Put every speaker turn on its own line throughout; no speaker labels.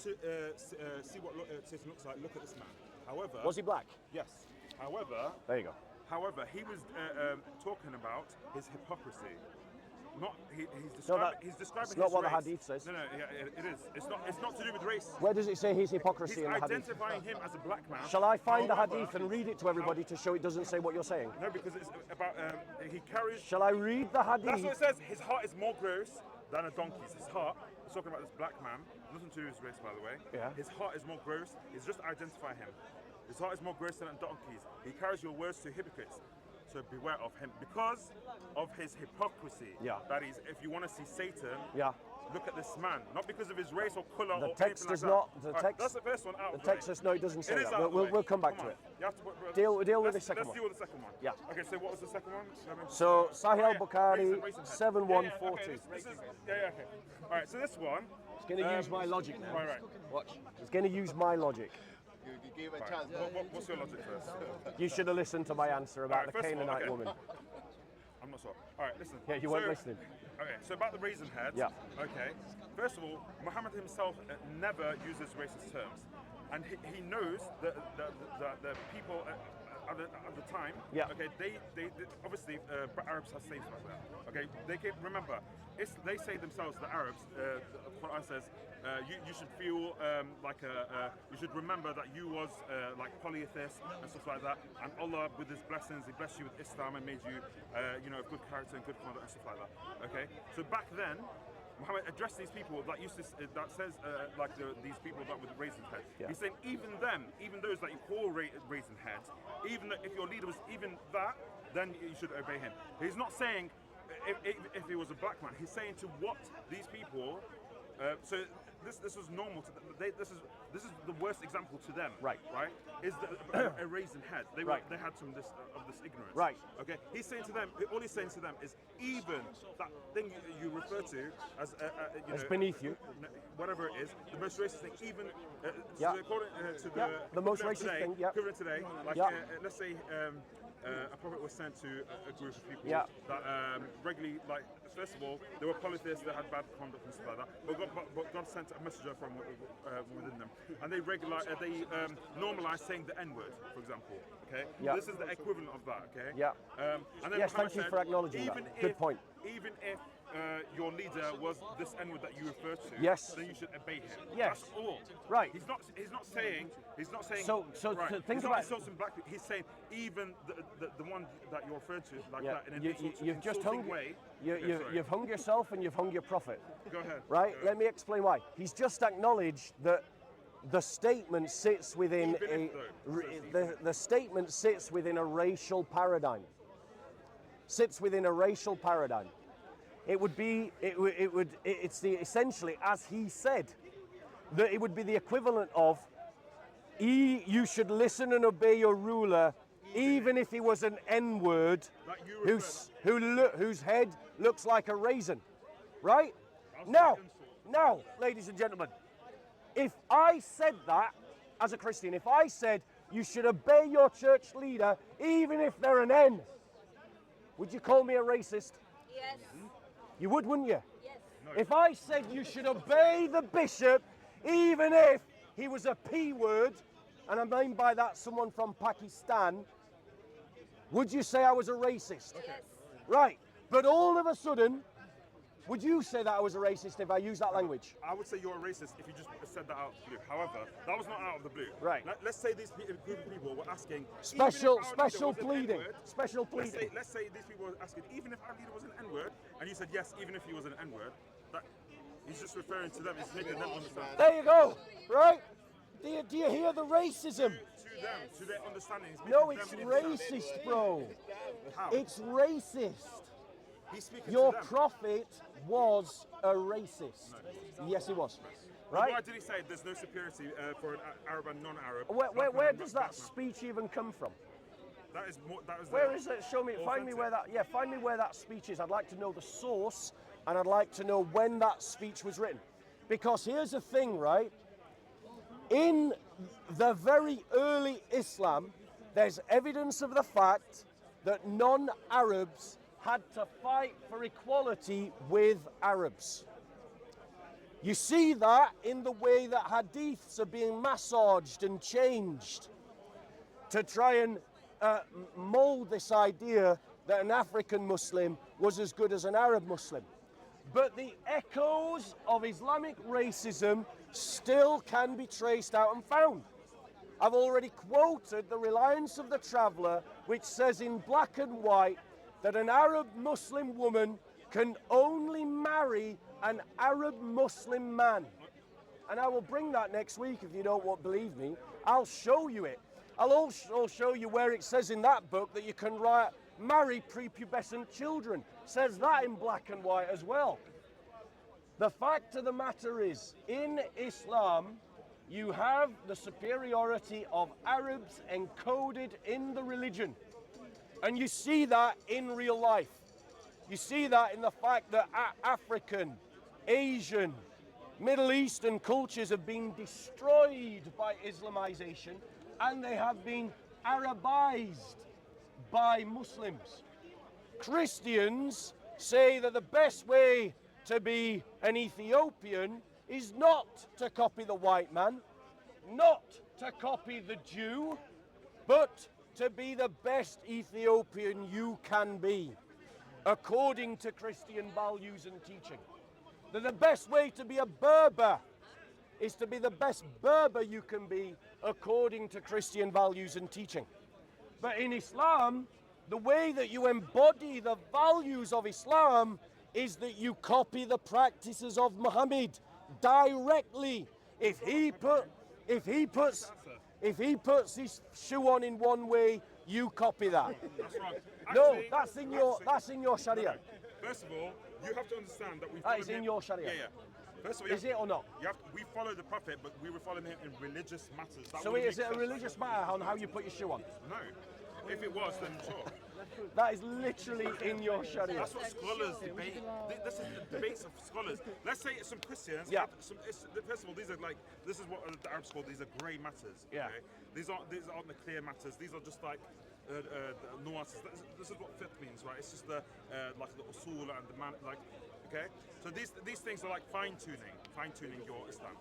to see what Satan looks like, look at this man. However,
Was he black?
Yes. However,
There you go.
However, he was talking about his hypocrisy. He's describing.
It's not what the hadith says.
No, it is. It's not to do with race.
Where does it say his hypocrisy
He's
in the hadith?
identifying him as a black man.
Shall I find the hadith and read it to everybody to show it doesn't say what you're saying?
No, because it's about he carries.
Shall I read the hadith?
That's what it says. His heart is more gross than a donkey's. His heart. It's talking about this black man. Nothing to do with his race, by the way.
Yeah.
His heart is more gross. It's just identify him. His heart is more gross than a donkey's. He carries your words to hypocrites. So beware of him because of his hypocrisy.
Yeah.
That is, if you want to see Satan,
Yeah.
look at this man. Not because of his race or colour
The
or
text
anything
does
like
not.
that.
The
All right,
text.
that's the first one out.
The
of the
text
way.
says no. It doesn't say
It is
that.
out of the way.
We'll come back
on.
to it.
You have to
Deal with the second
Let's
one.
deal with the second one.
Yeah.
Okay. So what was the second one?
So Sahih
Oh,
al-Bukhari
Raisin head.
7140.
Okay, this is okay. All right. So this one.
It's going to use my logic now.
Right.
Watch. It's going to use my logic.
You gave a
Right.
chance.
What's your logic first?
You should have listened to my answer about
Alright,
the
first of all,
Canaanite
okay.
woman.
I'm not sure. All right, listen.
Yeah, you weren't listening.
Okay, so about the raisin head.
Yeah.
Okay. First of all, Muhammad himself never uses racist terms, and he knows that the people at the time.
Yeah.
Okay. They obviously Arabs have slaves back then. Okay. Remember. They say themselves, the Arabs. The Quran says you should feel you should remember that you was like polytheist and stuff like that, and Allah with His blessings, He blessed you with Islam and made you of good character and good conduct and stuff like that. Okay, so back then, Muhammad addressed these people that used to that says these people that with raisin head.
Yeah.
He's saying even them, even those that you call raisin heads, even if your leader was even that, then you should obey him. He's not saying. If he was a black man, he's saying to what these people. So this was normal to them. This is the worst example to them.
Right.
Right. Is a raisin head. They had some of this ignorance.
Right.
Okay. He's saying to them. All he's saying to them is even that thing you refer to as
As beneath you.
Whatever it is, the most racist thing. Even
Yeah.
according to
the most racist
today,
thing. Yeah.
equivalent today. Like let's say. A prophet was sent to a group of people that regularly, like, first of all, they were polytheists that had bad conduct and stuff like that. But God sent a messenger from within them, and they normalized saying the N-word, for example. Okay, this is the equivalent of that. Okay.
Yeah.
And then
Yes,
Muhammad
thank you
said,
for acknowledging that. Good point.
Even if your leader was this N-word that you refer to,
Yes.
then you should obey him.
Yes.
That's all.
Right.
He's not saying.
So
right.
think
He's not
about.
insulting black people. He's saying even the one that you're referring to like
Yeah.
that in an
You've just hung.
way.
You've hung yourself and you've hung your prophet.
Go ahead.
Right.
Go ahead.
Let me explain why. He's just acknowledged that the statement sits within the statement sits within a racial paradigm. Sits within a racial paradigm. It's essentially, as he said, that it would be the equivalent of you should listen and obey your ruler even if he was an N-word whose head looks like a raisin. Right? Now, ladies and gentlemen, if I said that as a Christian, if I said you should obey your church leader even if they're an N, would you call me a racist?
Yes.
You would, wouldn't you?
Yes.
If I said you should obey the bishop even if he was a P word, and I mean by that someone from Pakistan, would you say I was a racist?
Yes.
Right. But all of a sudden, would you say that I was a racist if I used that language?
I would say you're a racist if you just said that out of the blue. However, that was not out of the blue.
Right.
Let's say these group of people were asking.
Special
pleading.
pleading.
Let's say these people were asking, even if our leader was an N-word, and you said yes, even if he was an N-word, that he's just referring to them. He's making them understand.
There you go. Right. Do you hear the racism?
To them, to their understanding.
No, it's racist, bro.
How?
It's racist.
He's speaking
Your
to them.
prophet was a racist. Yes, he was. Right?
Why did he say there's no superiority for an Arab and non-Arab?
Where does that speech even come from?
That is more. That is.
Where is it? Show me. Find me where that. Yeah, find me where that speech is. I'd like to know the source, and I'd like to know when that speech was written. Because here's the thing, right? In the very early Islam, there's evidence of the fact that non-Arabs had to fight for equality with Arabs. You see that in the way that hadiths are being massaged and changed to try and mold this idea that an African Muslim was as good as an Arab Muslim. But the echoes of Islamic racism still can be traced out and found. I've already quoted the Reliance of the Traveller, which says in black and white that an Arab Muslim woman can only marry an Arab Muslim man. And I will bring that next week if you don't believe me. I'll show you it. I'll also show you where it says in that book that you can marry prepubescent children. It says that in black and white as well. The fact of the matter is, in Islam, you have the superiority of Arabs encoded in the religion. And you see that in real life. You see that in the fact that African, Asian, Middle Eastern cultures have been destroyed by Islamization, and they have been Arabized by Muslims. Christians say that the best way to be an Ethiopian is not to copy the white man, not to copy the Jew, but to be the best Ethiopian you can be, according to Christian values and teaching. That the best way to be a Berber is to be the best Berber you can be, according to Christian values and teaching. But in Islam, the way that you embody the values of Islam is that you copy the practices of Muhammad directly. If he puts his shoe on in one way, you copy that.
That's right.
No,
Actually,
that's in your Sharia.
First of all, you have to understand that we
That is in your Sharia.
Yeah. First of all,
Is it or not?
we follow the Prophet, but we will follow him in religious matters.
So is it a religious matter on how you put your shoe on?
No. If it was, then sure.
That is literally in your Sharia.
That's what scholars debate. This is the debates of scholars. Let's say some Christians.
Yeah.
First of all, this is what the Arabs call, these are grey matters.
Yeah.
Okay? These aren't the clear matters. These are just like the nuances. This is what fiqh means, right? It's just the like the usul and the man, like. Okay, so these things are like fine tuning your Islam.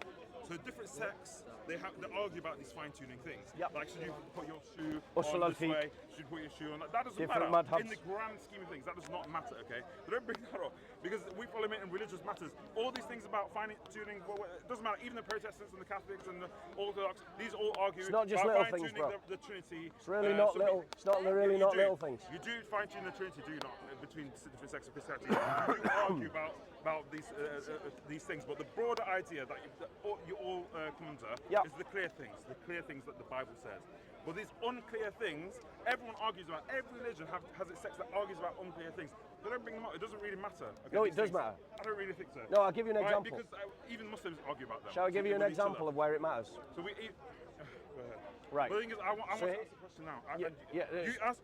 So different sects, they argue about these fine tuning things.
Yep.
Like, should you put your shoe
Usul
on this
al-fiqh.
way? Should you put your shoe on that? That doesn't
Different
matter.
madhabs.
In the grand scheme of things, that does not matter. Okay, but don't bring that up because we follow it in religious matters. All these things about fine tuning, it doesn't matter. Even the Protestants and the Catholics and the Orthodox, these all argue
It's not just
about
little things,
fine-tuning
bro.
the Trinity.
It's really not little. It's not really
you
not
do.
little things.
You do fine tune the Trinity, do you not? Between different sects of Christianity, you do argue about these things, but the broader idea that you all come under
Yep.
is the clear things that the Bible says. But these unclear things, everyone argues about. Every religion has its sects that argues about unclear things. But don't bring them up. It doesn't really matter. Okay,
No,
these
it does
things,
matter.
I don't really think so.
No, I'll give you an
Right,
example.
because even Muslims argue about them.
Shall I give you an
with each other.
example of where it matters?
So we. Go ahead.
Right.
But the thing is, I want
So
to
here-
ask the question now.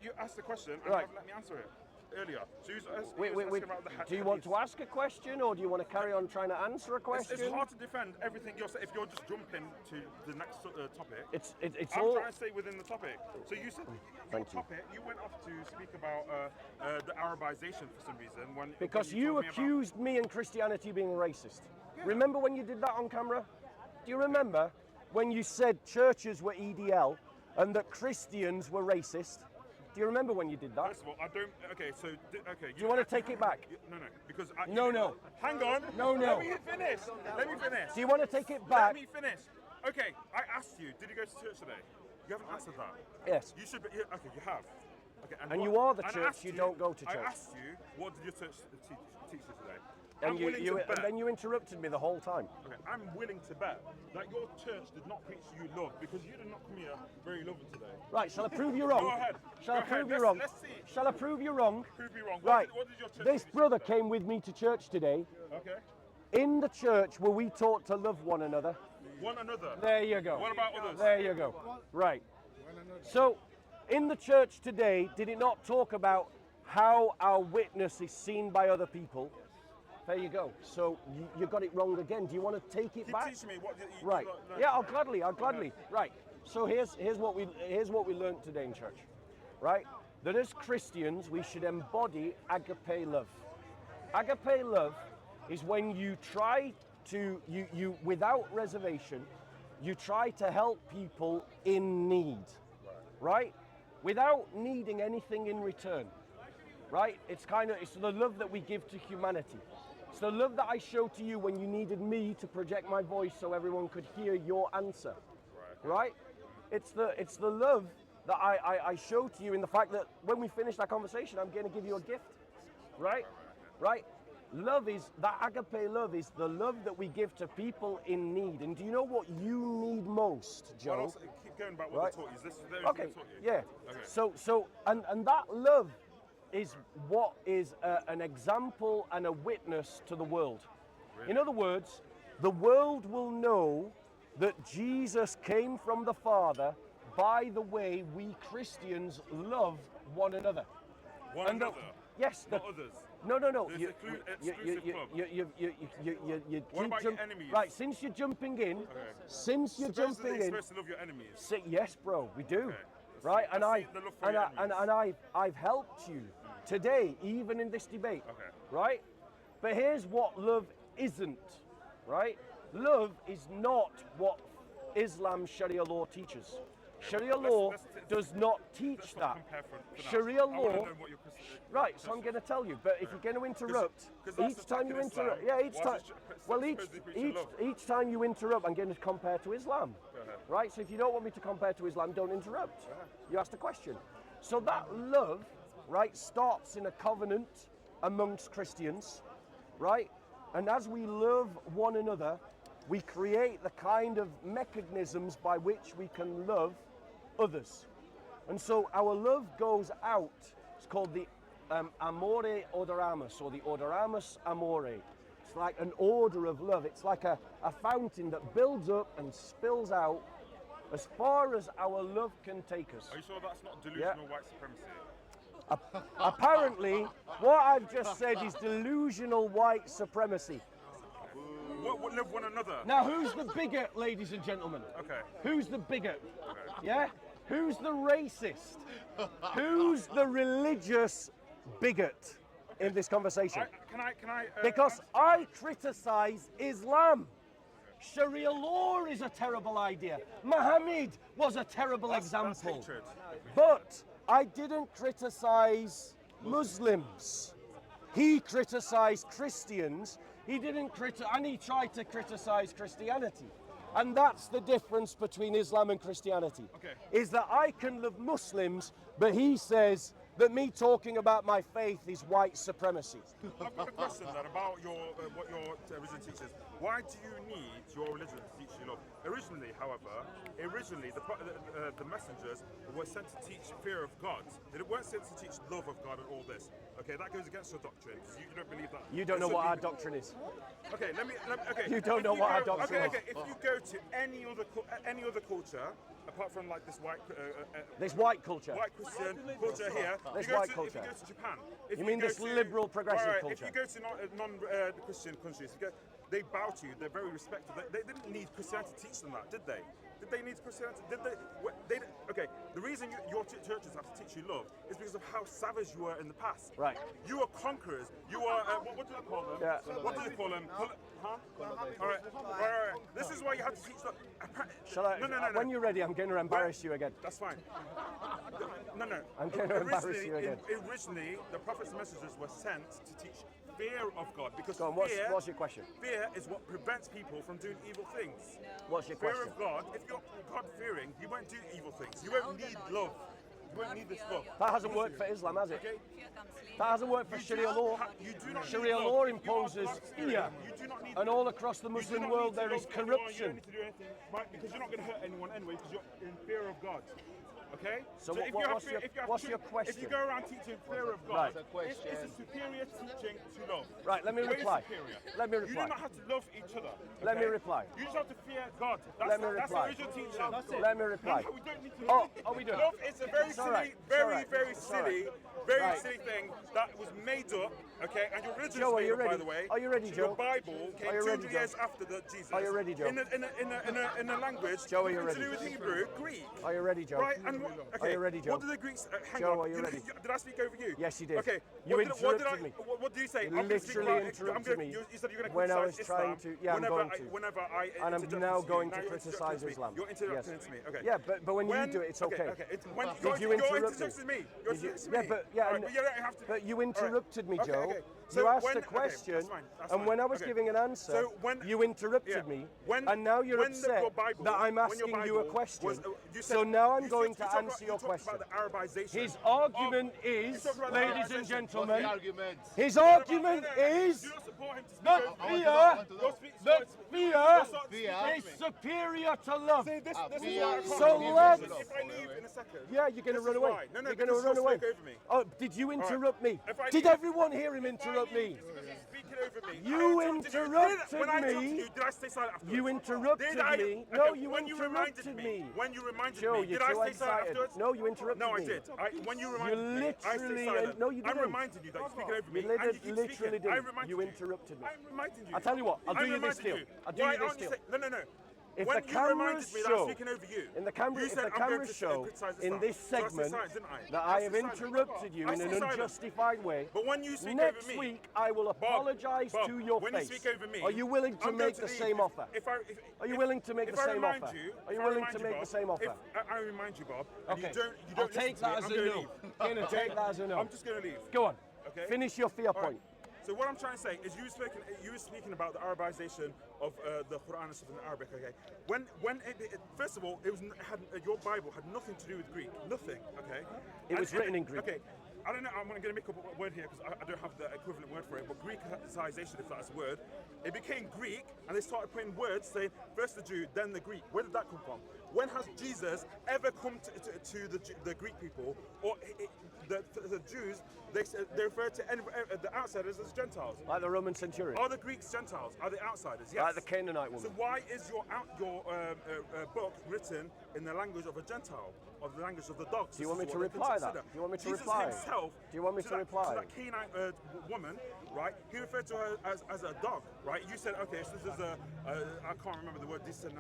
You asked the question and
Right.
you haven't let me answer it earlier. So you was
Wait.
asking about the
Do you want to ask a question, or do you want to carry on trying to answer a question?
It's hard to defend everything you're saying if you're just jumping to the next topic.
It's
I'm
all.
trying to stay within the topic. So you said your
Thank you.
topic. You went off to speak about the Arabization for some reason.
Because
when
you
told me about-
accused me and Christianity being racist. Remember when you did that on camera? Do you remember when you said churches were EDL and that Christians were racist? Do you remember when you did that?
First of all, I don't. Okay, so okay.
Do you want to take it back?
No, because
No.
Hang on.
No.
Let me finish.
Do you want to take it
Let
back?
me finish. Okay, I asked you. Did you go to church today? You haven't answered that.
Yes.
You should. Okay, you have. Okay,
And
what-
you are the
and I
church,
asked
you don't go to
I
church.
asked you, what did your church teach you today?
And
I'm willing to bet.
and then you interrupted me the whole time.
Okay, I'm willing to bet that your church did not preach you love because you did not come here very loving today.
Right, shall I prove you wrong?
Go ahead.
Shall I
Go
prove
ahead.
you wrong?
Let's see.
Shall I prove you wrong?
Prove me wrong.
Right.
What did your church
This
teach you
brother
today?
came with me to church today.
Okay.
In the church were we taught to love one another?
One another.
There you go.
What about others?
There you go. Right. So, in the church today, did it not talk about how our witness is seen by other people? There you go. So you got it wrong again. Do you want to take it
Keep
back?
teaching me what you
Right.
learned.
Yeah, I'll gladly. Right. So here's what we learned today in church. Right? That as Christians we should embody agape love. Agape love is when you try you without reservation, you try to help people in need, right? Without needing anything in return, right? It's the love that we give to humanity. It's the love that I showed to you when you needed me to project my voice so everyone could hear your answer, right? It's the love that I show to you in the fact that when we finish that conversation, I'm going to give you a gift, right? Right? Love is, that agape love is the love that we give to people in need. And do you know what you need most, Joe?
Well, also, keep going about what they taught you. Is this
Okay,
taught you?
yeah.
Okay.
And that love is what is an example and a witness to the world.
Really?
In other words, the world will know that Jesus came from the Father by the way we Christians love one another.
One another?
Yes.
Not others?
No.
There's exclusive club.
You
what about your enemies?
Right, since you're jumping in,
Supposedly you're supposed to love your enemies.
Yes, bro, we do.
Okay.
Right, and
I've
I've helped you today, even in this debate.
Okay.
Right? But here's what love isn't, right? Love is not what Islam Sharia law teaches. Sharia law does not teach that. Sharia law, right? So I'm going to tell you, but if you're going to interrupt, each time you interrupt, each time you interrupt, I'm going to compare to Islam, right? So if you don't want me to compare to Islam, don't interrupt. You asked a question. So that love, right, starts in a covenant amongst Christians, right? And as we love one another, we create the kind of mechanisms by which we can love others. And so our love goes out. It's called the amore odoramus, or the odoramus amore. It's like an order of love. It's like a fountain that builds up and spills out as far as our love can take us.
Are you sure that's not delusional white supremacy?
Apparently, what I've just said is delusional white supremacy.
What love one another?
Now, who's the bigot, ladies and gentlemen?
Okay.
Who's the bigot? Okay. Yeah? Who's the racist? Who's the religious bigot in this conversation?
Can I?
Because I criticize Islam. Sharia law is a terrible idea. Muhammad was a terrible example.
That's hatred.
But I didn't criticize Muslims. He criticized Christians. He didn't and he tried to criticize Christianity. And that's the difference between Islam and Christianity.
Okay.
Is that I can love Muslims, but he says that me talking about my faith is white supremacy.
I've got a question then about what your religion teaches. Why do you need your religion to teach you love? Originally, however, the messengers were sent to teach fear of God. They weren't sent to teach love of God and all this. Okay, that goes against your doctrine because you don't believe that.
You don't know what our doctrine is.
Okay, okay.
You don't know what our doctrine is.
Okay, if you go to any other culture apart from like this white
culture,
white Christian culture here,
this
if you
white
go
culture.
If you go to Japan,
you mean this liberal progressive culture?
If you go to non-Christian countries, they bow to you. They're very respectful. They didn't need Christianity to teach them that, did they? Did they need Christianity? Okay, the reason your churches have to teach you love is because of how savage you were in the past.
Right.
You were conquerors. You were, what do they call them?
Yeah.
What do they call them? Huh? All right. This is why you have to teach love.
Shall I? No. When you're ready, I'm going to embarrass you again.
That's fine. No.
I'm going to embarrass you again.
Originally, the prophets and messengers were sent to teach fear of God, because
Go on, what's your question?
Fear is what prevents people from doing evil things.
What's your question?
Fear of God, if you're God-fearing, you won't do evil things. You won't need love. You won't need this love.
That hasn't worked for Islam, has it?
Okay?
That hasn't worked for Sharia law.
You do not
Sharia
need
law
love.
imposes fear.
You do not need
And all across the Muslim world there is corruption.
You don't need to do anything, right? Because you're not going to hurt anyone anyway, because you're in fear of God. Okay?
So what's your question?
If you go around teaching fear of God, it's a superior teaching to love.
Right, let me reply. Let me
You
reply.
do not have to love each other. Okay?
Let me reply.
You just have to fear God.
Let me
That's the
reply.
original teaching.
Let me reply.
No, we don't need to.
Oh, we do.
Love is a very silly, very silly,
Right.
silly thing that was made up. Okay, and your religion
Joe, are
is
you
made up, by
ready?
the way.
Are you ready,
So
Joe?
Your Bible came
Are you ready,
200
Joe?
years after Jesus.
Are you ready, Joe?
In a language
Joe, are you
nothing
ready?
to do with Hebrew, Greek.
Are you ready, Joe?
Right, and
Are you ready, Joe?
What did the Greeks? Hang
Joe,
on.
are you ready?
Did I speak over you?
Yes, you did.
Okay.
You
What
interrupted me.
What do you say?
You literally interrupted me
You said you're going to
when I
criticize
was trying
Islam.
to. Yeah, I'm going to.
Whenever I
And I'm
interject
now
into you.
going to
Now you're
criticize
interrupting me.
Islam.
You're interrupting
Yes.
into me. Okay.
Yeah, but when you do it, it's okay. Did you interrupt
You're
me?
interrupting me. You're interrupting
Yeah,
me.
but yeah,
Alright, but you don't have to.
but you interrupted me,
Okay,
Joe.
okay.
You
So
asked
when-
a
okay,
question,
that's fine, that's
and
fine.
when I was
Okay.
giving an answer,
So when-
you interrupted
yeah.
me,
When-
and now you're
when
upset
your Bible-
that I'm
when your
asking you a
Bible
question.
was, you said-
So now I'm
you
going
talked
to
about-
answer
you
your
talked
question.
about the Arabization
His
of-
argument
you
is,
talked about the
ladies and
Arabization.
gentlemen,
argument?
his
No, no,
argument
no, no,
is
do not support him to speak
that
over me.
I
fear,
want to know.
You're speak-
that
you're
fear
starting to speak
Fear.
over
is
me.
superior to love.
See, this is
fear
why I
is
can't
So
leave.
let's-
If I leave in a second.
Yeah, you're going to
this
run
is
away.
why. No, no,
You're going to
because
run
you'll
away.
speak over me.
Oh, did you interrupt me?
If I
Did
leave-
everyone hear him interrupt me?
Speaking over me.
You
I
interrupted
When I
me.
interrupted you, did I stay silent afterwards?
You interrupted
Did I?
me.
Okay,
No, you
when you reminded
interrupted
me.
me.
When you reminded
Joe,
me,
you're
did I
too
stay silent
excited.
afterwards?
No, you interrupted
No, I
me.
did. When you reminded me, I stayed
literally-
silent.
no, you
I'm
didn't.
reminding you that you're speaking over me.
You
and you keep
literally
speaking. I
didn't.
reminded
You interrupted me.
I'm reminding you.
I'll tell you what, I'll do
I'm
you this
reminding
deal.
you.
I'll do
Why
you this
aren't you
deal.
say- No, no, no.
If
When
the
you
cameras
reminded me that I was
show,
speaking over you,
in the
you said, I'm going
cameras
to
show
criticize
in
Islam.
this
So I stayed
segment
silent, didn't I?
that
I
I have
stayed silent.
interrupted you
I
in
stayed
an
silent.
unjustified way,
But when you speak
next
over me,
week I will
Bob,
apologise
Bob,
to your
when
face.
you speak over me,
Are you willing to
I'm going
make the
leave.
same offer? Are you willing to make the same offer? Are you willing to make the same offer?
I remind you, Bob, and
Okay.
you don't
I'll
listen
take
to me,
that as
I'm
a
gonna
no.
leave.
Gonna take that as a no.
I'm just going to leave.
Go on.
Okay.
Finish your fear
All right.
point.
So what I'm trying to say is you were speaking about the Arabization of the Quran and stuff in Arabic. Okay. When first of all, your Bible had nothing to do with Greek. Nothing. Okay.
It was written in Greek.
Okay. I don't know. I'm going to make up a word here because I don't have the equivalent word for it. But Greekization, if that's a word, it became Greek, and they started putting words saying first the Jew, then the Greek. Where did that come from? When has Jesus ever come to the Greek people, or the Jews? They refer to the outsiders as Gentiles.
Like the Roman centurion.
Are the Greeks Gentiles? Are they outsiders? Yes.
Like the Canaanite woman.
So why is your book written in the language of a Gentile, of the language of the dogs?
Do you want me to reply that? Do you want me to reply?
Jesus himself.
Do you want me to reply?
To that Canaanite woman, right? He referred to her as a dog, right? You said, okay, so this is I can't remember the word. This is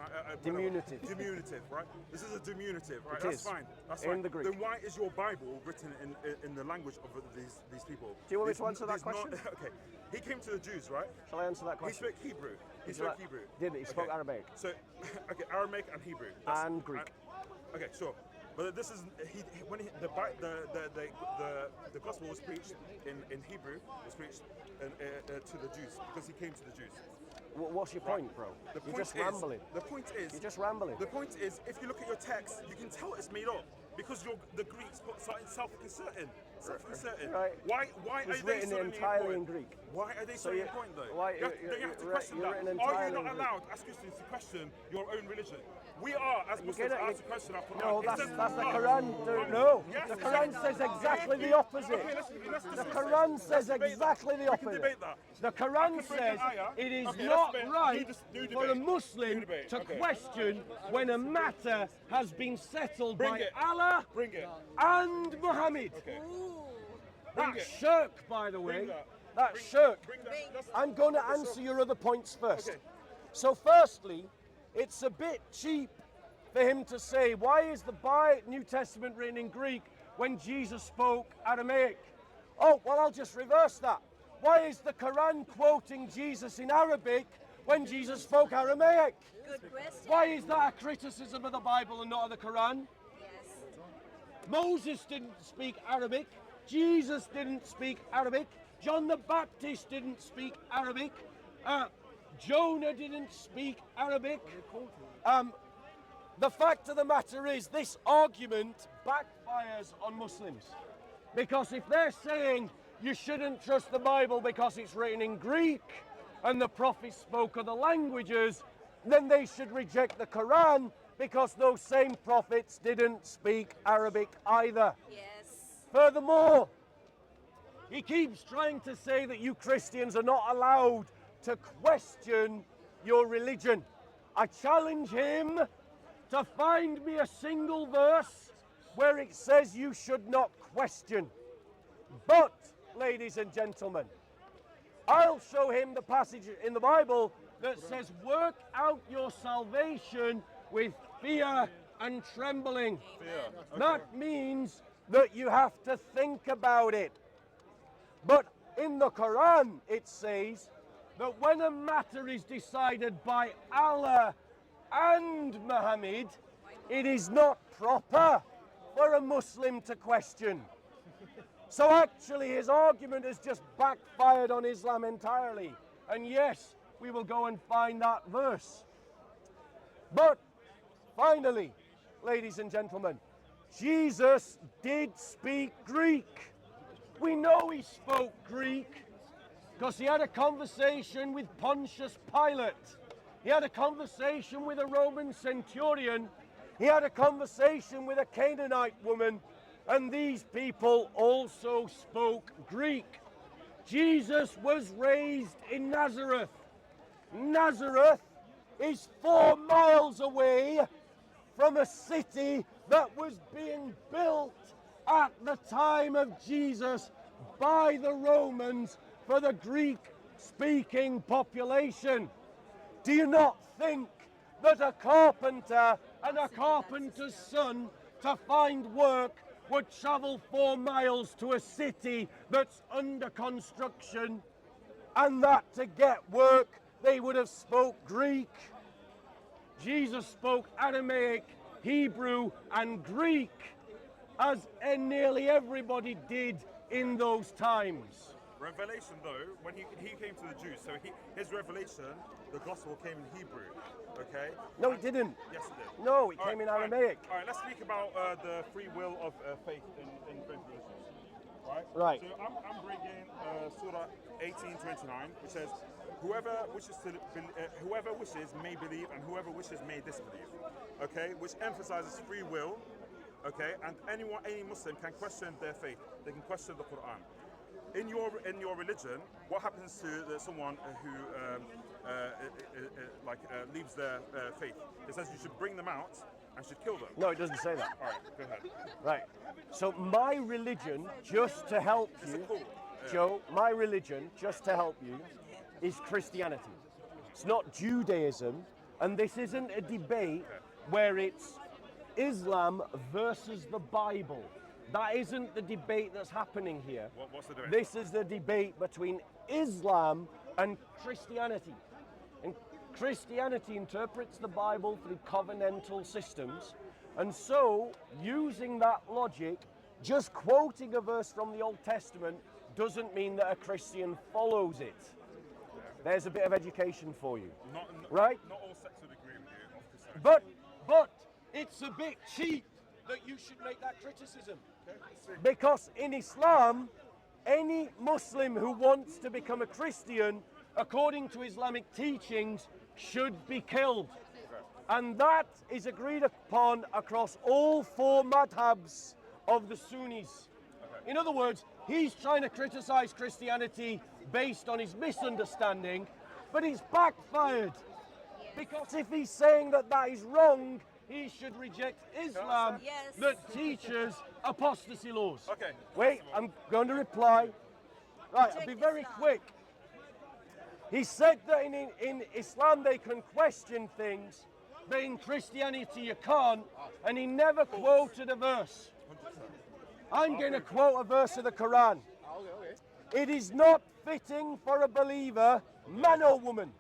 Diminutive.
Diminutive, right? This is a diminutive, right?
It
That's
is.
fine. That's
In
fine.
the Greek.
Then why is your Bible written in the language of these people?
Do you want me to answer that question?
Okay. He came to the Jews, right?
Shall I answer that
He
question?
spoke Hebrew. He spoke Hebrew.
Did he? He spoke
Okay.
Arabic.
So, okay, Aramaic and Hebrew.
And Greek.
Okay, sure. But this is when the gospel was preached in Hebrew, was preached to the Jews because he came to the Jews.
What's your point, bro? You're just rambling.
The point is.
You're just rambling.
The point is, if you look at your text, you can tell it's made up because the Greeks put self-inserting. Self-inserting.
Right.
Why
It
are
was
they
written
suddenly
entirely in
important?
Greek.
Why are they
So
so
you-
important though?
why-
You have to question
you're
that.
written
Are
entirely
you
in
not
Greek.
allowed, as Christians, to question your own religion? We are, as Muslims,
gonna-
allowed to question our Quran.
No,
It
that's
says
the
Allah.
Quran. No,
Yes,
the
it
Quran
says-
says exactly
Okay,
the opposite.
okay, let's
The
discuss
Quran
it.
says
Let's debate
exactly
that.
the
We can
opposite.
debate that.
The
I
Quran
can bring
says
an ayah.
it is
Okay,
not
let's debate.
right
Do
for a
debate.
Muslim
Do debate.
to
Okay.
question when a matter has been settled
Bring
by
it.
Allah
Bring it.
and Muhammad.
Okay.
That's
it.
shirk, by the way.
Bring that.
That's shirk.
Bring that. Let's-
I'm going to answer your other points first.
Okay.
So firstly, it's a bit cheap for him to say, why is the New Testament written in Greek when Jesus spoke Aramaic? Oh, well, I'll just reverse that. Why is the Quran quoting Jesus in Arabic when Jesus spoke Aramaic?
Good question.
Why is that a criticism of the Bible and not of the Quran?
Yes.
Moses didn't speak Arabic. Jesus didn't speak Arabic. John the Baptist didn't speak Arabic. Jonah didn't speak Arabic. The fact of the matter is, this argument backfires on Muslims. Because if they're saying you shouldn't trust the Bible because it's written in Greek and the prophets spoke other languages, then they should reject the Quran because those same prophets didn't speak Arabic either.
Yes.
Furthermore, he keeps trying to say that you Christians are not allowed to question your religion. I challenge him to find me a single verse where it says you should not question. But, ladies and gentlemen, I'll show him the passage in the Bible that says, work out your salvation with fear and trembling.
Fear. Okay.
That means that you have to think about it. But in the Quran, it says that when a matter is decided by Allah and Muhammad, it is not proper for a Muslim to question. So actually his argument has just backfired on Islam entirely. And yes, we will go and find that verse. But finally, ladies and gentlemen, Jesus did speak Greek. We know he spoke Greek because he had a conversation with Pontius Pilate. He had a conversation with a Roman centurion. He had a conversation with a Canaanite woman. And these people also spoke Greek. Jesus was raised in Nazareth. Nazareth is 4 miles away from a city that was being built at the time of Jesus by the Romans for the Greek-speaking population. Do you not think that a carpenter and a carpenter's son to find work would travel 4 miles to a city that's under construction, and that to get work they would have spoke Greek? Jesus spoke Aramaic, Hebrew and Greek, as nearly everybody did in those times.
Revelation, though, when he came to the Jews, so his revelation, the gospel came in Hebrew, okay?
No, it didn't.
Yes, it did.
No, it
All
came
right,
in Aramaic.
All right, let's speak about the free will of faith in faith religions.
Right.
So I'm bringing Surah 18:29, which says, "Whoever wishes may believe, and whoever wishes may disbelieve." Okay, which emphasizes free will. Okay, and any Muslim can question their faith. They can question the Quran. In your religion, what happens to someone who leaves their faith? It says you should bring them out and should kill them.
No, it doesn't say that.
All right, go ahead.
Right. So my religion, just to help you, Joe, my religion, just to help you, is Christianity. It's not Judaism, and this isn't a debate where it's Islam versus the Bible. That isn't the debate that's happening here.
What's the debate?
This is the debate between Islam and Christianity. And Christianity interprets the Bible through covenantal systems. And so, using that logic, just quoting a verse from the Old Testament doesn't mean that a Christian follows it. There's a bit of education for you. Right?
Not all sects would agree with you of Christianity.
But it's a bit cheap that you should make that criticism. Because in Islam, any Muslim who wants to become a Christian, according to Islamic teachings, should be killed. And that is agreed upon across all 4 madhabs of the Sunnis. In other words, he's trying to criticize Christianity based on his misunderstanding, but it's backfired. Because if he's saying that that is wrong, he should reject Islam that teaches apostasy laws.
Okay.
Wait, I'm going to reply. Right, I'll be very quick. He said that in Islam they can question things, but in Christianity you can't, and he never quoted a verse. I'm going to quote a verse of the Quran. It is not fitting for a believer, man or woman,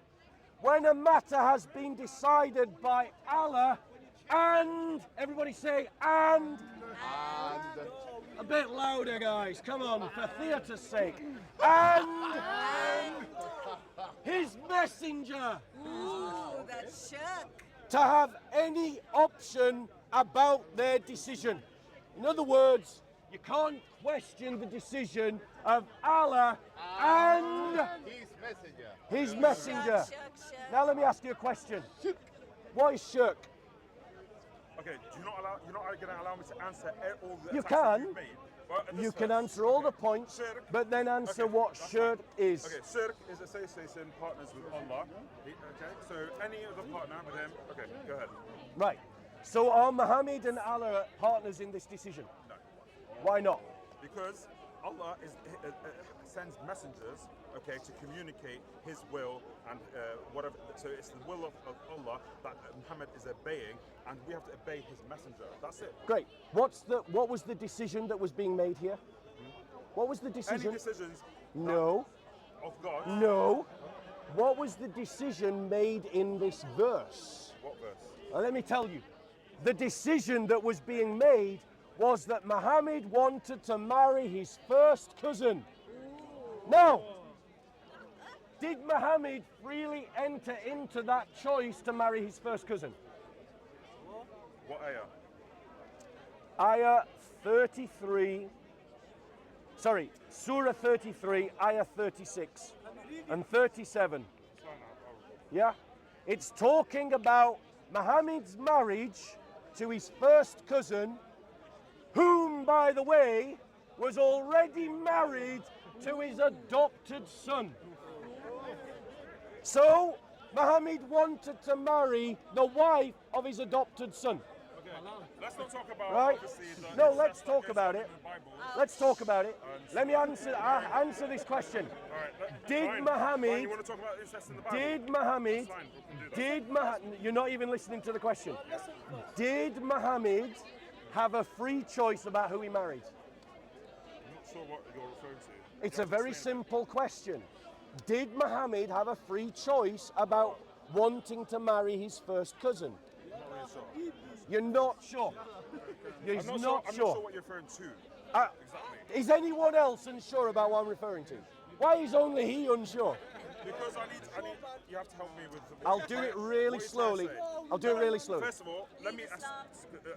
when a matter has been decided by Allah and, everybody say, and. A bit louder, guys, come on, for theatre's sake. And his messenger.
Ooh, that shook.
To have any option about their decision. In other words, you can't question the decision of Allah and his messenger.
Shook.
Now let me ask you a question. What is shirk?
Okay, you're not going to allow me to answer all the
You
attacks that
can.
you've made. But
You can answer all the points,
Shirk.
but then answer
Okay,
what
that's
shirk
fine.
is.
Okay, shirk is association partners with Allah. Okay, so any other partner with him. Okay, go ahead.
Right. So are Muhammad and Allah partners in this decision?
No.
Why not?
Because Allah sends messengers, okay, to communicate His will and whatever. So it's the will of Allah that Muhammad is obeying, and we have to obey His messenger. That's it.
Great. What was the decision that was being made here? What was the decision?
Any decisions?
No.
Of God.
No. What was the decision made in this verse?
What verse?
Let me tell you. The decision that was being made was that Muhammad wanted to marry his first cousin. Now, did Muhammad freely enter into that choice to marry his first cousin?
What ayah?
Ayah 33, sorry, Surah 33, Ayah 36 and 37. Yeah? It's talking about Muhammad's marriage to his first cousin, whom, by the way, was already married to his adopted son. So, Muhammad wanted to marry the wife of his adopted son.
Okay. Let's not talk about
Right?
obviously the
No,
incest
let's
that
talk
goes
about
on
it.
in the Bible.
Let's talk about it. Let me answer this question.
All right,
Did
fine.
Muhammad-
Fine, you want to talk about incest in the Bible?
Did Muhammad,
That's fine, we can do that.
you're not even listening to the question. Did Muhammad have a free choice about who he married?
I'm not sure what you're referring to.
It's
You
a
have to
very
explain
simple question. Did Muhammad have a free choice about wanting to marry his first cousin?
it. I'm not really sure.
You're not sure. You're
I'm not
not
sure
sure.
what you're referring to.
Uh,
Exactly.
Is anyone else unsure about what I'm referring to? Why is only he unsure?
Because I need, you have to help me with.
I'll do it really
what you're
slowly.
trying to say.
I'll do it really slowly.
First of all, let me ask.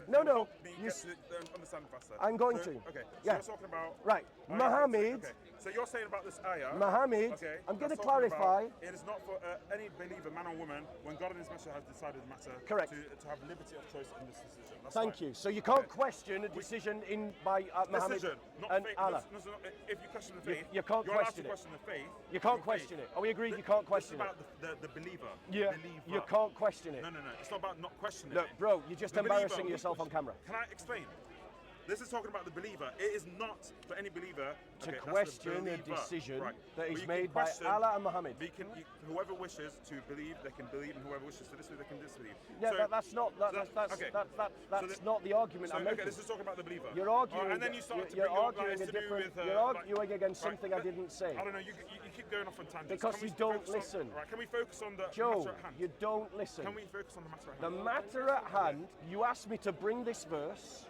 No, no,
help me
you
get
s-
to understand faster.
I'm going
So,
to.
Okay. So
Yeah.
you're talking about.
Right.
Ayah
Muhammad,
36, okay. So you're saying about this ayah.
Muhammad,
Okay.
I'm going to
that's talking
clarify.
about It is not for any believer, man or woman, when God and His Messenger has decided the matter.
Correct.
To have liberty of choice in this decision. That's
Thank
fine.
you. So you can't
Okay.
question a decision in by Muhammad
Decision, not
and
faith.
Allah.
No, if you question the
You-
faith,
you can't
you're allowed
question
to
it.
question the faith.
You can't
your
question
faith.
it. Are we agreed? You can't question
This
it.
is about the believer.
Yeah,
Believer.
you can't question it.
No. It's not about not questioning
Look,
it.
bro, you're just
The believer-
embarrassing yourself on camera.
Can I explain? This is talking about the believer. It is not for any believer
To
okay, that's the
question a
believer.
decision
Right.
that
But
is
you can
made by
question-
Allah and Muhammad.
Whoever wishes to believe, they can believe, and whoever wishes to disbelieve, they can disbelieve.
Yeah,
So-
that's not
so okay.
that's not the argument
So,
I'm
okay,
making.
this is talking about the believer.
You're arguing.
and then you started to
you're
bring up, like,
arguing
it's
a
to do
different.
with,
You're arguing against
right,
something I didn't say.
I don't know. You keep going off on tangents.
Because
Can we
you don't
focus on-
listen.
Right, can we focus on the
Joe,
matter at hand?
you don't listen.
Can we focus on the matter at
The
hand?
matter at hand, you asked me to bring this verse,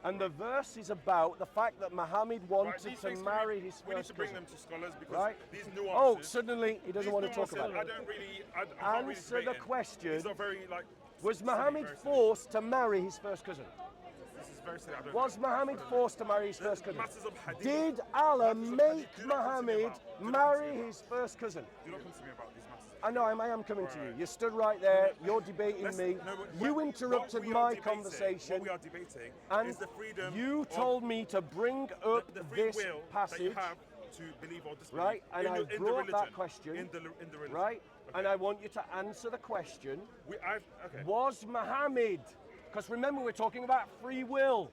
and the verse is about the fact that Muhammad
Right,
wanted
these
to
things
marry his
we need
first
to bring
cousin.
them to scholars because
Right?
these
Oh,
nuances.
suddenly he doesn't
these
want to talk
nuances,
about
I
it.
don't really. I can't really
Answer
debate
the
it.
question.
These are very like.
Was
silly,
Muhammad
very silly.
forced to marry his first cousin?
This is very silly. I don't
Was
know.
Muhammad forced to marry his
The
first cousin?
matters of hadith-
Did Allah
matters of
make
hadith, do not come to me
Muhammad
about- do not come to me
marry
about-
his first cousin?
Do not come to me about these matters.
I know, I am coming to you.
Alright.
You stood right there, you're debating
Let's-
me.
no, but
You
what
interrupted
we are
my
debating-
conversation.
What we are debating
And
is the freedom.
you
of
told me to bring up
the free
this
will
passage,
that you have to believe or disbelieve.
right? And I
in the
brought that
religion,
question,
in the religion.
right?
Okay.
And I want you to answer the question:
Okay.
was Muhammad, because remember we're talking about free will,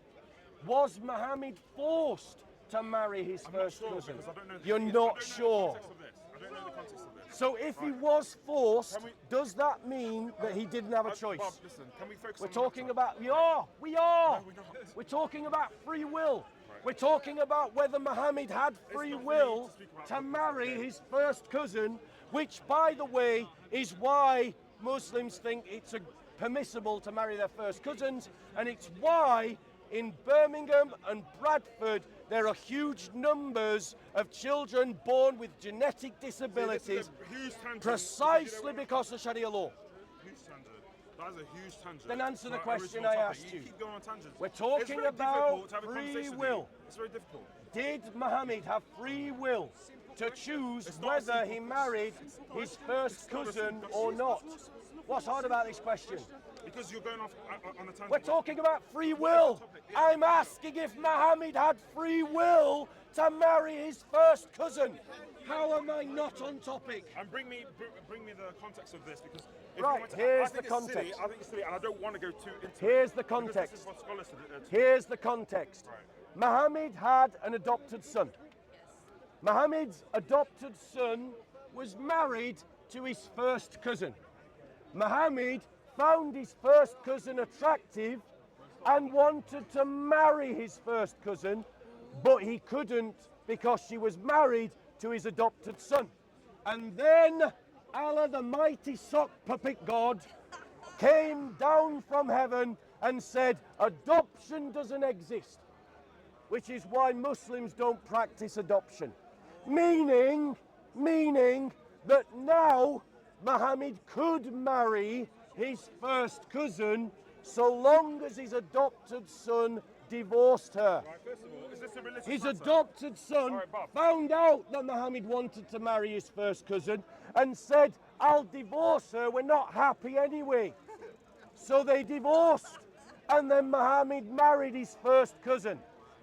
was Muhammad forced to marry his
I'm not
first
sure
cousin?
because I don't know the-
You're
I don't
not
know the
sure.
context of this. I don't know the context of this.
So if he
Right.
was forced,
Can we-
does that mean that he didn't have a
Bob,
choice?
listen, can we focus
We're
on
talking
the matter?
about, we are.
No, we're not.
We're talking about free will.
Right.
We're talking about whether Muhammad had free
not for me
will
to speak about
to
the-
marry
okay.
his first cousin, which, by the way, is why Muslims think it's permissible to marry their first cousins, and it's why in Birmingham and Bradford there are huge numbers of children born with genetic disabilities
This is a huge tangent.
precisely because of Sharia law.
Huge tangent. That is a huge tangent.
Then answer the
to our
question
original
I
topic.
asked
You
you.
keep going on tangents.
We're
It's
talking
very
about
difficult to have a
free
conversation with
will.
you. It's very difficult.
Did Muhammad have free will to choose
It's not a
whether
simple
he married his first cousin or not? What's hard about this question?
Because you're going off on a tangent.
We're talking about free will. I'm asking if Muhammad had free will to marry his first cousin. How am I not on topic?
And bring me the context of this because if
Right,
you want to,
here's
I think
the
it's
context.
Silly, I think it's silly, and I don't want to go too into
Here's
it.
the
because
context.
This is what scholars
Here's the context.
Right.
Muhammad had an adopted son. Muhammad's adopted son was married to his first cousin. Muhammad found his first cousin attractive and wanted to marry his first cousin, but he couldn't because she was married to his adopted son. And then Allah, the mighty sock puppet God, came down from heaven and said, adoption doesn't exist, which is why Muslims don't practice adoption. Meaning that now Muhammad could marry his first cousin so long as his adopted son divorced her.
Right, first of all, is this a religious
His
matter?
adopted son
Alright, Bob.
found out that Muhammad wanted to marry his first cousin and said, I'll divorce her, we're not happy anyway. So they divorced, and then Muhammad married his first cousin.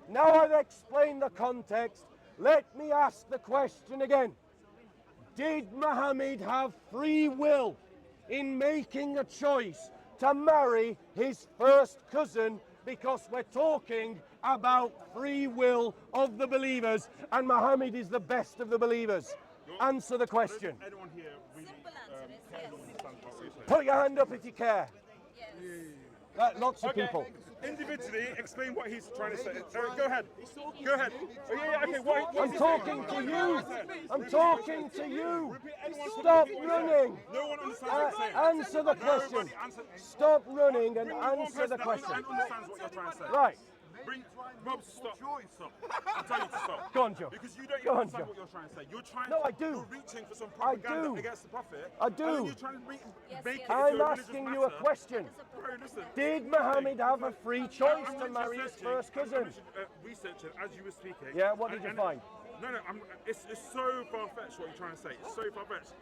Now I've explained the context, let me ask the question again. Did Muhammad have free will in making a choice to marry his first cousin? Because we're talking about free will of the believers, and Muhammad is the best of the believers. Answer the question.
Anyone here really
Simple answer is yes.
understands what we're saying?
Put your hand up if you care.
Yes.
Lots of
Okay,
people.
individually explain what he's trying to say. Go ahead. Go ahead. Oh, yeah, okay. What
I'm
is he
talking
saying?
to you. I'm talking to you.
Repeat anyone from
Stop
the people
running.
saying. No one understands what you're saying.
Answer the question.
Nobody answer.
Stop running and
Bring me one
answer
person
the
that
question.
understands what you're trying to say.
Right.
Bring, Rob, stop. Stop. I'm telling you to stop.
Go on, Joe.
Because you don't
Go
even
on,
understand
Joe.
what you're trying to say. You're trying.
No, I do.
You're reaching for some
I
propaganda
do.
against the prophet.
I do.
And then you're trying to make
Yes,
it
yes.
into a
I'm
religious
asking you a
matter.
question.
Bro, listen.
Did Muhammad have a free choice
I'm
to
literally
marry his
searching-
first cousin?
I'm researching as you were speaking.
Yeah, what did you find?
No, it's so far-fetched what you're trying to say. It's so far-fetched.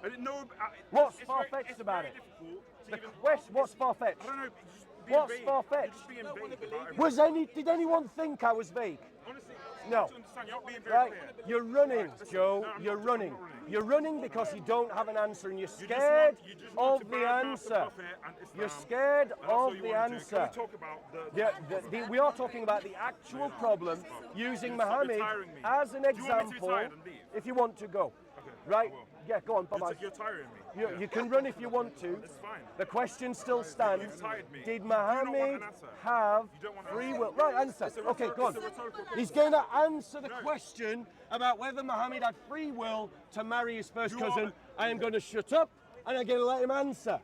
I didn't know.
What's
it's
far-fetched
it's
about
very
it?
difficult to
The
even-
quest, what's
I
far-fetched?
don't know. You're just being
What's
vague.
far-fetched?
You're just being vague about everything.
Did anyone think I was vague?
Honestly,
No.
I don't understand. You're not being very
Right?
clear.
You're running,
Listen,
Joe.
no, I'm
You're
not
running.
running.
You're running because you don't have an answer and you're
You just
scared
want- you just want
of
to
the
badmouth the
answer.
prophet and Islam,
You're scared
and that's all
of
you
the
wanna do.
answer.
Can we talk about
We are talking about the actual problem using
You're
Muhammad
tiring me.
as an
Do you want me to be
example.
tired and leave?
If you want to go,
Okay,
right?
I will.
Yeah, go on, bye-bye.
You're tiring me.
You can run if you want to.
It's fine.
The question still stands.
You've tired me.
Did
You do not want
Muhammad
an answer.
have
You don't want an
free
answer.
will? Right, answer.
It's a
Okay, go on.
it's a rhetorical
He's
question.
going to answer the
No.
question about whether Muhammad had free will to marry his first
You
cousin.
are-
I am going to shut up and I'm going to let him answer.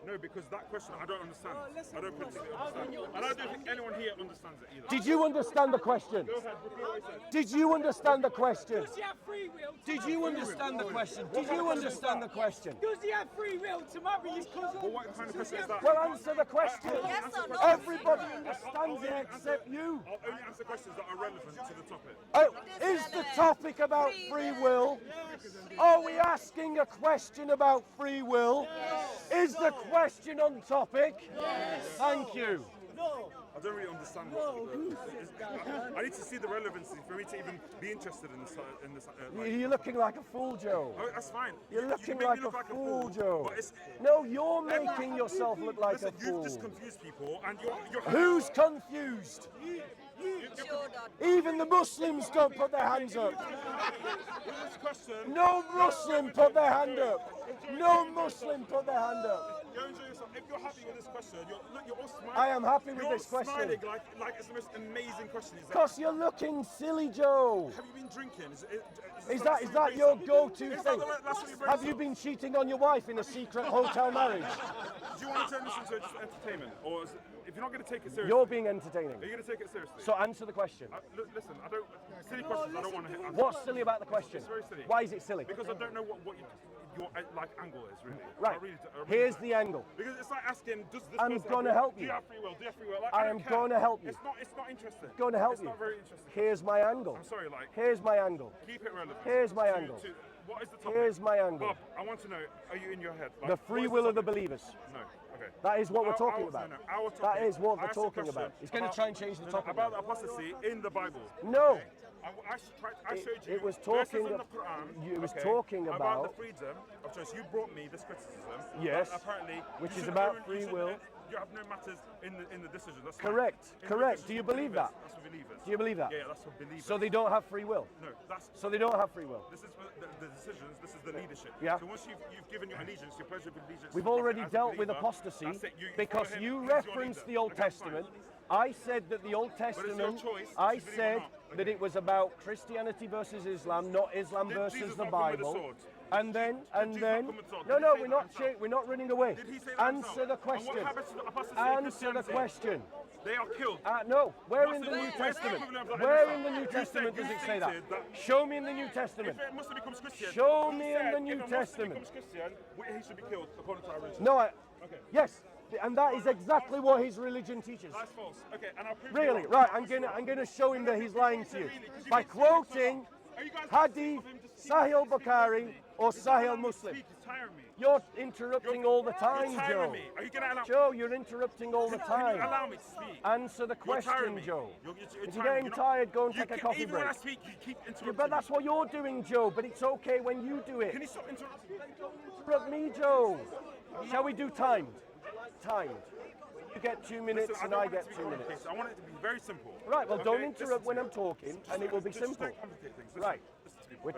No, because that question I don't understand. I don't particularly understand. And I don't think anyone here understands it either.
Did you understand the question?
Go ahead, repeat what you said.
Did you understand the question?
Does he have free will?
Did you understand the question? Did you understand the question?
Does he have free will to marry his cousin?
Well, what kind of question is that?
Well, answer the question.
Yes or no?
Everybody understands it except you.
I'll only answer questions that are relevant to the topic.
Oh, is the topic about free will? Are we asking a question about free will? Is the question on topic? Thank you.
I don't really understand I need to see the relevancy for me to even be interested in this.
You're looking like a fool, Joe.
Oh, that's fine.
You're
You
looking
make
like
me look
a fool, Joe.
But it's,
No, you're making yourself look like a
listen, you've
fool.
just confused people, and you're
Who's confused? Even the Muslims don't put their hands up.
this question.
No Muslim put their hand up. No Muslim put their hand up.
Go enjoy yourself. If you're happy with this question, you're all smiling.
I am happy with
You're
this question.
smiling like it's the most amazing question.
Because you're looking silly, Joe.
Have you been drinking?
Is that your go-to
Is that
thing?
the last one you bring
Have you
up?
been cheating on your wife in a secret hotel marriage?
Do you want to turn this into just entertainment, or if you're not going to take it seriously,
You're being entertaining.
are you going to take it seriously?
So answer the question.
Listen, I don't silly questions. I don't want to answer.
What's silly about the question?
It's very silly.
Why is it silly?
Because I don't know what your like angle is really.
Right.
I really
Here's
don't.
the angle.
Because it's like asking, does this
I'm
person
gonna
have
help
free-
you.
Do you have free will? Do you have free will? Like,
I
don't
am
care.
gonna help you.
It's not interesting.
Going to help
it's
you.
It's not very interesting.
Here's my angle.
I'm sorry, like,
Here's my angle.
keep it relevant.
Here's my angle.
What is the topic?
Here's my angle.
Bob, I want to know, are you in your head? Like,
The
what
free
is
will of the
topic?
believers.
No, okay.
That is what we're talking
Our-
about.
no, our
That
topic-
is what
I
we're
asked a
talking
question
about. He's going to
about-
try and change the topic.
About the apostasy in the Bible.
No.
I showed you
It was
verses
talking
in the
of-
Quran,
it was talking
about
about-
the freedom of choice. You brought me this criticism.
Yes,
that apparently,
which
you
is
should
about
own-
free
you should-
will.
you have no matters in the decision. That's
Correct,
fine. In
correct.
religion,
Do you
it's for
believe
believers.
that?
That's for believers.
Do you believe that?
Yeah, that's for believers.
So they don't have free will.
No, that's.
So they don't have free will.
This is for the decisions. This is the leadership.
Yeah.
So once you've given your allegiance, your pledge of allegiance. to
We've
the Prophet
already
as a
dealt with
believer,
apostasy
that's it. You
because
follow him,
you
he's your
referenced
leader.
the Old
Okay, fine.
Testament. I said that the Old
it's your
Testament,
choice
I
if you believe or
said
not.
that
Okay.
it was about Christianity versus Islam, not Islam
Did
versus
Jesus
the
not come with a
Bible.
sword?
And then,
Jesus
and
not
then,
come with a sword?
no,
Did he
no,
say
we're
that
not,
himself?
we're not running away.
Did he say that
Answer
himself?
the
And what
question.
happens to the apostasy in
Answer the
Christianity?
question.
They are killed.
No, where
What's
in the
the-
New
where's the
Testament?
equivalent of that in
Where
Islam?
in the New
You
Testament
said-
does
you
it say that?
stated that-
Show me in the New Testament.
If a Muslim becomes Christian,
Show
he
me in
said
the New
if a Muslim
Testament.
becomes Christian, he should be killed according to our religion.
No,
Okay.
yes, and that is exactly what his religion teaches.
That's false. Okay, and I'll prove you
Really?
wrong.
Right,
I'll
I'm
prove you
gonna
wrong.
show him that he's lying to you by
Because you keep
quoting
speaking so long. Are you guys
Hadith,
of him just
Sahih
speaking
Bukhari,
constantly?
or
He's not
Sahih
allowing me to
Muslim.
speak, he's tiring me.
You're interrupting all the
You're
time,
tiring
Joe.
me. Are you gonna allow?
Joe, you're interrupting all the
Can you
time.
allow me to speak?
Answer the
You're tiring
question,
me.
Joe.
You're
If you're
tiring me.
getting
You're not-
tired, go and
you
take a
keep-
coffee
Even when I
break.
speak, you keep interrupting
Yeah, but that's
me.
what you're doing, Joe. But it's okay when you do
Can
it.
you stop interrupting me?
Interrupt me, Joe. Shall we do timed? Timed. You get 2 minutes
Listen,
and
I
I
don't want it
get
to be
2 minutes.
complicated. I want it to be very simple.
Right, well, don't
Okay?
interrupt when
Listen
I'm
to me.
talking, and it will be
Just
simple.
don't complicate things. Listen,
Right.
listen to me.
We,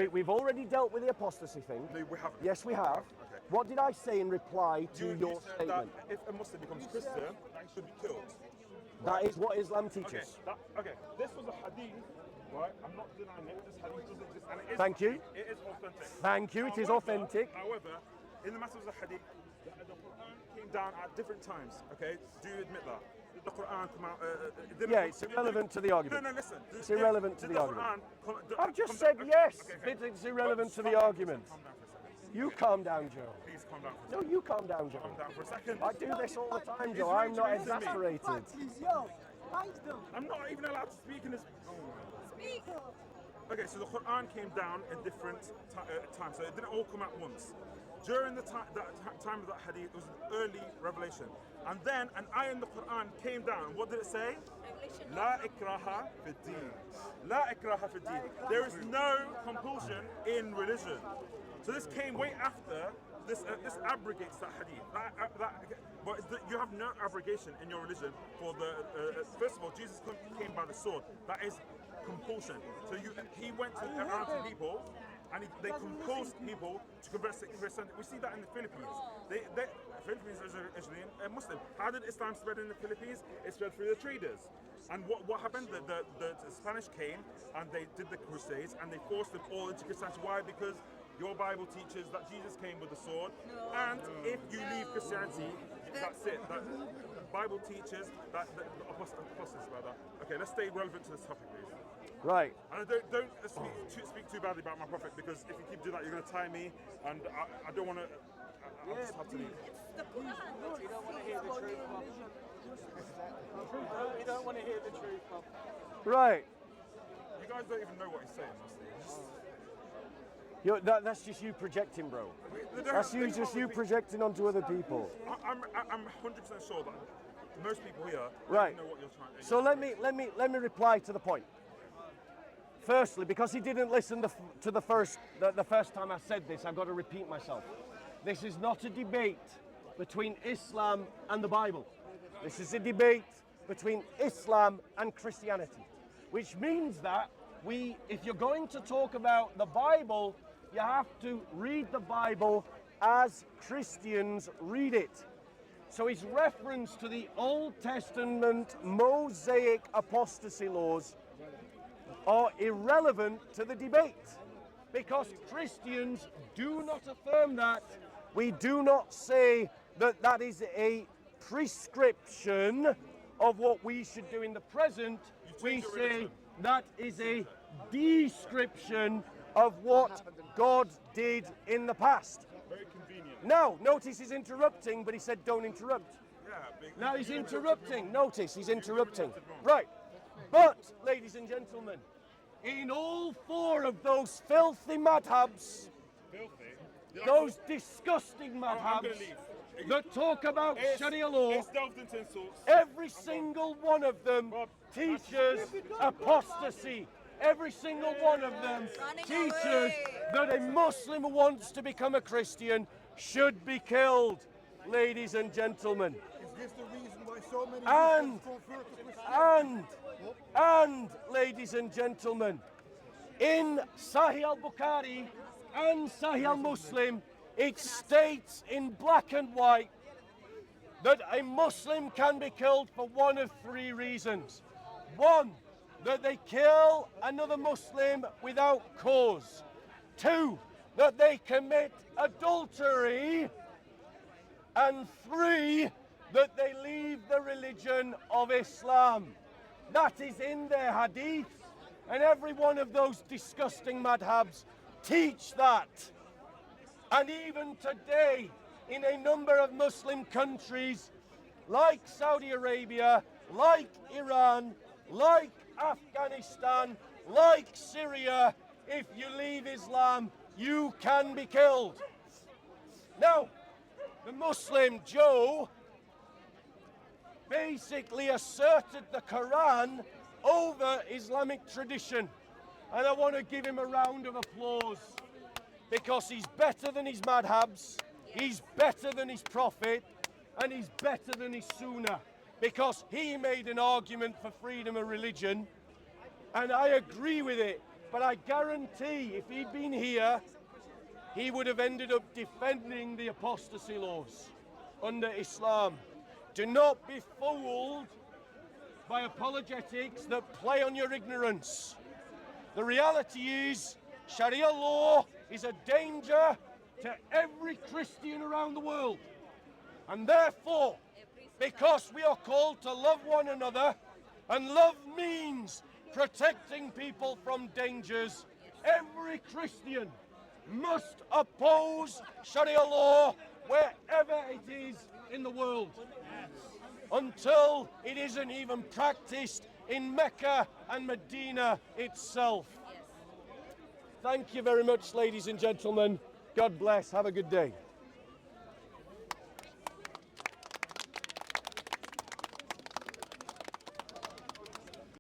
Okay.
we've already dealt with the apostasy thing.
No, we haven't.
Yes, we have.
Okay.
What did I say in reply to
You
your
said
statement?
that if a Muslim becomes Christian, that he should be killed.
That is what Islam
Okay,
teaches.
okay. This was a hadith, right? I'm not denying it. This hadith doesn't exist, and it is.
Thank you.
It is authentic.
Thank you, it is authentic.
However, in the matter of the hadith, the Quran came down at different times. Okay, do you admit that? Did the Quran come out? Didn't
Yeah, it's irrelevant to the argument.
No, listen.
It's irrelevant to
Did
the argument.
Quran
I've just
come
said
down-
yes,
okay.
but it's irrelevant to the
Calm down,
argument.
Calm down for a second.
You calm down, Joe.
Please calm down for a
No,
second.
you calm down, Joe.
Calm down for a second.
I do this all the time,
He's
Joe.
right
I'm
to
not
listen to me.
exasperated.
I'm not even allowed to speak in this.
Speak.
Okay, so the Quran came down in different times, so it didn't all come at once. During the time of that hadith, it was an early revelation. And then an ayah in the Quran came down. What did it say?
Revelation.
La ikraha fi din. La ikraha fi din. There is no compulsion in religion. So this came way after. This abrogates that hadith. But you have no abrogation in your religion for the. First of all, Jesus came by the sword. That is compulsion. So he went around to people, and they compulsed people to convert to Christianity. We see that in the Philippines. Philippines is originally a Muslim. How did Islam spread in the Philippines? It spread through the traders. And what happened? The Spanish came and they did the Crusades and they forced them all into Christianity. Why? Because your Bible teaches that Jesus came with a sword, and if you leave Christianity, that's it. The Bible teaches that the apostasy, brother. Okay, let's stay relevant to this topic, please.
Right.
And don't speak too badly about my prophet, because if you keep doing that, you're going to tie me, and I don't want to. I just have to leave.
The Quran.
You don't want to hear the truth, Bob. You don't want to hear the truth, Bob.
Right.
You guys don't even know what he's saying, honestly.
That's just you projecting, bro. That's you projecting onto other people.
I'm 100% sure that most people here
Right.
know what you're trying to.
So let me reply to the point. Firstly, because he didn't listen to the first time I said this, I've got to repeat myself. This is not a debate between Islam and the Bible. This is a debate between Islam and Christianity, which means that if you're going to talk about the Bible, you have to read the Bible as Christians read it. So his reference to the Old Testament Mosaic apostasy laws are irrelevant to the debate, because Christians do not affirm that. We do not say that that is a prescription of what we should do in the present. We say that is a description of what God did in the past.
Very convenient.
Now, notice he's interrupting, but he said don't interrupt.
Yeah,
Now he's interrupting. Notice he's interrupting. Right. But, ladies and gentlemen, in all four of those filthy madhabs, those disgusting
I'm
madhabs
going to leave.
that talk about Sharia law,
It's delved into insults.
every single one of them teaches apostasy. Every single one of them teaches that a Muslim who wants to become a Christian should be killed. ladies and gentlemen,
Is this the reason why so many
And-
Muslims convert to Christianity?
and ladies and gentlemen, in Sahih al-Bukhari and Sahih al-Muslim, it states in black and white that a Muslim can be killed for one of three reasons. One, that they kill another Muslim without cause. Two, that they commit adultery. And three, that they leave the religion of Islam. That is in their hadith, and every one of those disgusting madhabs teach that. And even today, in a number of Muslim countries, like Saudi Arabia, like Iran, like Afghanistan, like Syria, if you leave Islam, you can be killed. Now, the Muslim Joe basically asserted the Quran over Islamic tradition. And I want to give him a round of applause because he's better than his madhabs, he's better than his prophet, and he's better than his sunnah because he made an argument for freedom of religion, and I agree with it. But I guarantee if he'd been here, he would have ended up defending the apostasy laws under Islam. Do not be fooled by apologetics that play on your ignorance. The reality is, Sharia law is a danger to every Christian around the world. And therefore, because we are called to love one another, and love means protecting people from dangers, every Christian must oppose Sharia law wherever it is in the world until it isn't even practiced in Mecca and Medina itself. Thank you very much, ladies and gentlemen. God bless. Have a good day.